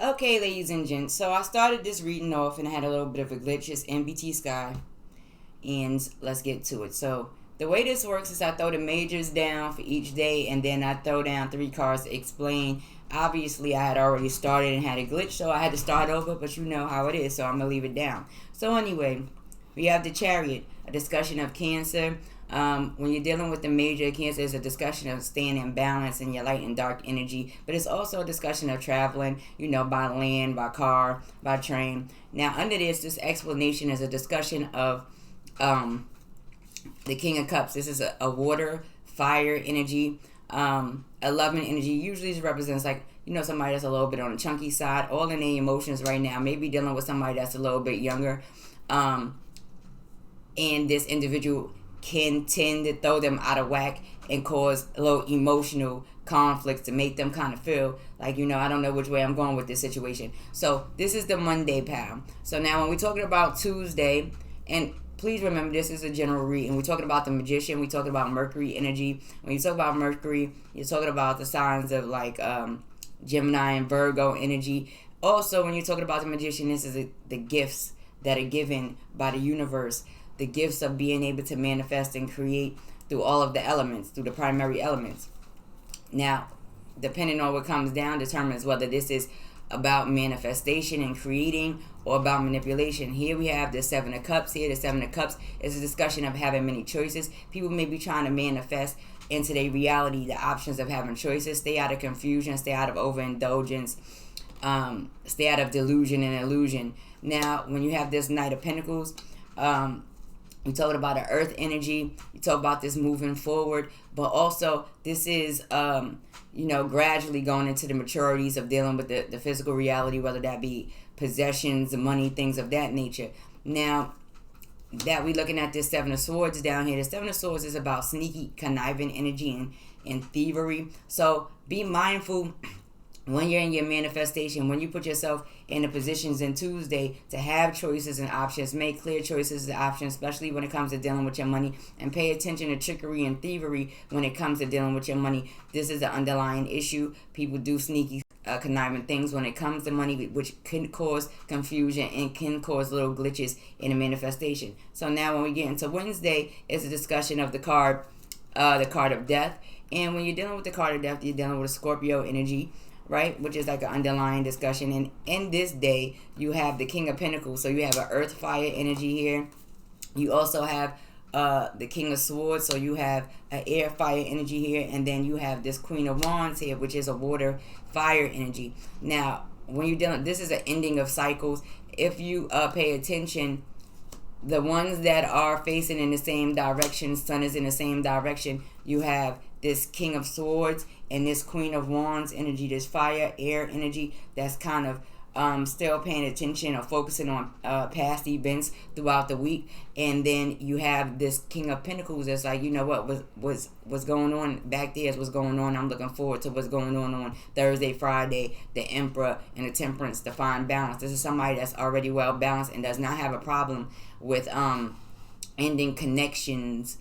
Okay, ladies and gents. So I started this reading off and I had a little bit of a glitch. It's NBT Sky, and let's get to it. So the way this works is I throw the majors down for each day, and then I throw down 3 cards to explain. Obviously, I had already started and had a glitch, so I had to start over. But you know how it is, so I'm gonna leave it down. So anyway, we have the Chariot, a discussion of Cancer. When you're dealing with the major Cancer, it's a discussion of staying in balance in your light and dark energy, but it's also a discussion of traveling, by land, by car, by train. Now, under this explanation is a discussion of the King of Cups. This is a water, fire energy, 11 energy. Usually represents somebody that's a little bit on the chunky side, all in their emotions right now, maybe dealing with somebody that's a little bit younger. And this individual can tend to throw them out of whack and cause a little emotional conflicts to make them kind of feel like, I don't know which way I'm going with this situation. So this is the Monday pal. So now when we're talking about Tuesday, and please remember this is a general reading. We're talking about the Magician. We're talking about Mercury energy. When you talk about Mercury, you're talking about the signs of Gemini and Virgo energy. Also, when you're talking about the Magician, this is the gifts that are given by the universe. The gifts of being able to manifest and create through all of the elements, through the primary elements. Now, depending on what comes down, determines whether this is about manifestation and creating or about manipulation. Here we have the Seven of Cups. Here, the Seven of Cups is a discussion of having many choices. People may be trying to manifest into their reality the options of having choices. Stay out of confusion. Stay out of overindulgence. Stay out of delusion and illusion. Now, when you have this Knight of Pentacles, we talking about the earth energy. We talk about this moving forward, but also this is, gradually going into the maturities of dealing with the physical reality, whether that be possessions, money, things of that nature. Now that we looking at this Seven of Swords down here, the Seven of Swords is about sneaky, conniving energy and thievery. So be mindful when you're in your manifestation, when you put yourself in the positions in Tuesday to have choices and options, make clear choices and options, especially when it comes to dealing with your money, and pay attention to trickery and thievery when it comes to dealing with your money. This is an underlying issue. People do sneaky, conniving things when it comes to money, which can cause confusion and can cause little glitches in a manifestation. So now when we get into Wednesday, it's a discussion of the card of death. And when you're dealing with the card of death, you're dealing with a Scorpio energy, right, which is like an underlying discussion. And in this day, you have the King of Pentacles, so you have an earth fire energy here. You also have the King of Swords, so you have an air fire energy here, and then you have this Queen of Wands here, which is a water fire energy. Now when you're dealing, this is an ending of cycles. If you pay attention, the ones that are facing in the same direction, sun is in the same direction, you have this King of Swords and this Queen of Wands energy, this fire, air energy that's kind of still paying attention or focusing on past events throughout the week. And then you have this King of Pentacles that's like, what's going on back there is what's going on. I'm looking forward to what's going on Thursday, Friday, the Emperor and the Temperance, to find balance. This is somebody that's already well balanced and does not have a problem with ending connections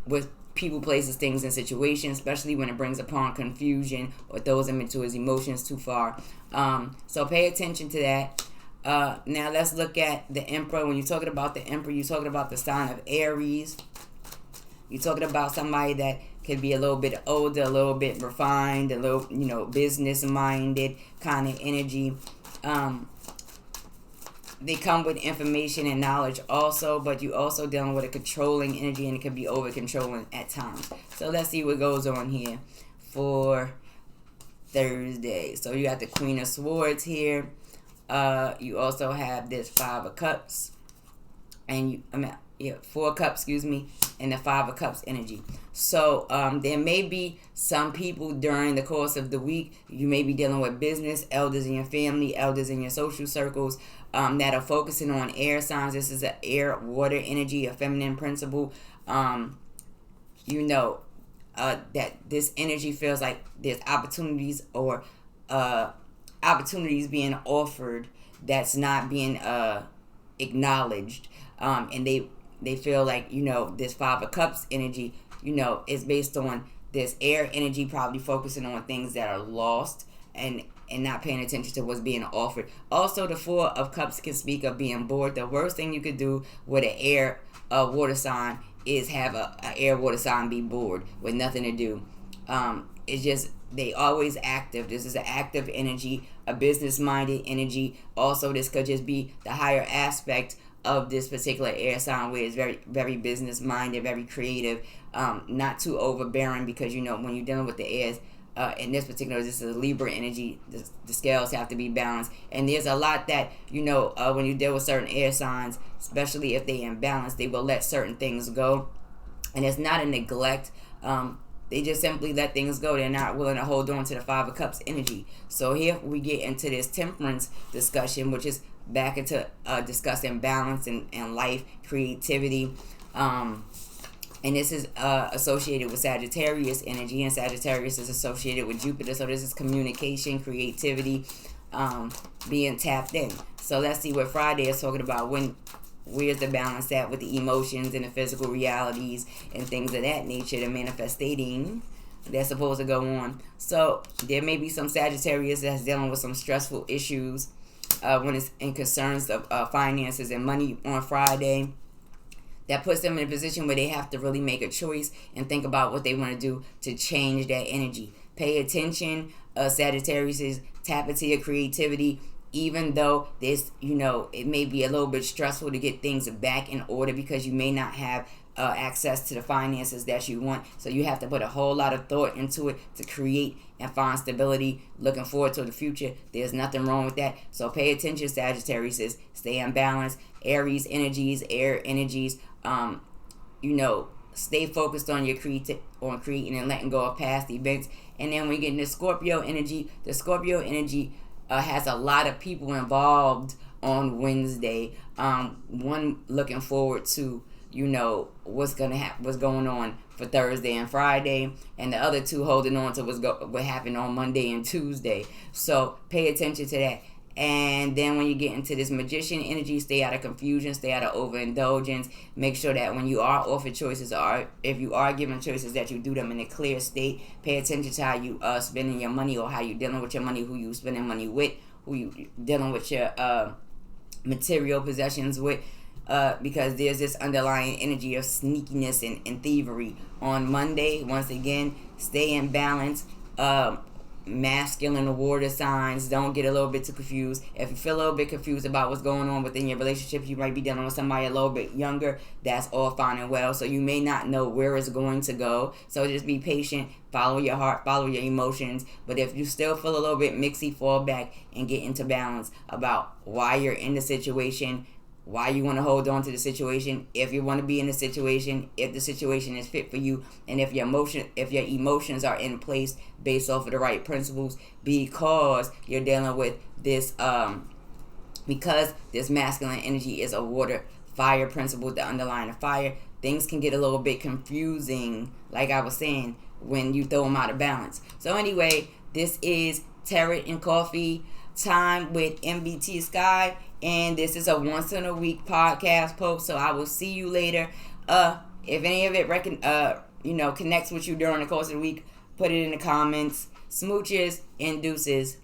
with people, places, things, and situations, especially when it brings upon confusion or throws him into his emotions too far. So pay attention to that. Now let's look at the Emperor. When you're talking about the Emperor, you're talking about the sign of Aries. You're talking about somebody that could be a little bit older, a little bit refined, a little, business-minded kind of energy. They come with information and knowledge also, but you also dealing with a controlling energy, and it can be over-controlling at times. So let's see what goes on here for Thursday. So you got the Queen of Swords here. You also have this Five of Cups, and 4 Cups, and the Five of Cups energy. So there may be some people during the course of the week, you may be dealing with business, elders in your family, elders in your social circles, that are focusing on air signs. This is an air, water energy, a feminine principle. That this energy feels like there's opportunities or opportunities being offered that's not being acknowledged. And they feel like, this Five of Cups energy, is based on this air energy, probably focusing on things that are lost and not paying attention to what's being offered. Also, the Four of Cups can speak of being bored. The worst thing you could do with an air water sign is have a air water sign be bored with nothing to do. It's just, they always active. This is an active energy, a business-minded energy. Also, this could just be the higher aspect of this particular air sign, where it's very, very business-minded, very creative, not too overbearing, because, when you're dealing with the airs, in this particular, this is a Libra energy, the scales have to be balanced. And there's a lot that, when you deal with certain air signs, especially if they imbalance, they will let certain things go. And it's not a neglect. They just simply let things go. They're not willing to hold on to the Five of Cups energy. So here we get into this temperance discussion, which is back into discussing balance and life, creativity. And this is associated with Sagittarius energy, and Sagittarius is associated with Jupiter. So this is communication, creativity, being tapped in. So let's see what Friday is talking about. Where's the balance at with the emotions and the physical realities and things of that nature, the manifesting that's supposed to go on. So there may be some Sagittarius that's dealing with some stressful issues when it's in concerns of finances and money on Friday. That puts them in a position where they have to really make a choice and think about what they want to do to change that energy. Pay attention, Sagittarius, tap into your creativity. Even though this, it may be a little bit stressful to get things back in order, because you may not have access to the finances that you want. So you have to put a whole lot of thought into it to create and find stability. Looking forward to the future. There's nothing wrong with that. So pay attention, Sagittarius. Stay in balance. Aries energies, air energies. Stay focused on your on creating and letting go of past events. And then we get into Scorpio energy. The Scorpio energy has a lot of people involved on Wednesday. One looking forward to, what's going on for Thursday and Friday, and the other two holding on to what happened on Monday and Tuesday. So pay attention to that. And then when you get into this Magician energy, stay out of confusion, stay out of overindulgence. Make sure that when you are offered choices, or if you are given choices, that you do them in a clear state. Pay attention to how you spending your money, or how you dealing with your money, who you spending money with, who you dealing with your material possessions with. Because there's this underlying energy of sneakiness and thievery. On Monday, once again, stay in balance. Masculine water signs, don't get a little bit too confused. If you feel a little bit confused about what's going on within your relationship, you might be dealing with somebody a little bit younger. That's all fine and well. So you may not know where it's going to go. So just be patient, follow your heart, follow your emotions. But if you still feel a little bit mixy, fall back and get into balance about why you're in the situation, why you want to hold on to the situation, if you want to be in the situation, if the situation is fit for you, and if your emotions are in place based off of the right principles, because you're dealing with this because this masculine energy is a water fire principle, the underlying fire. Things can get a little bit confusing, like I was saying, when you throw them out of balance. So anyway, this is Tarot and Coffee time with MBT Sky, and this is a once in a week podcast post. So I will see you later. If any of it connects with you during the course of the week, put it in the comments. Smooches and deuces.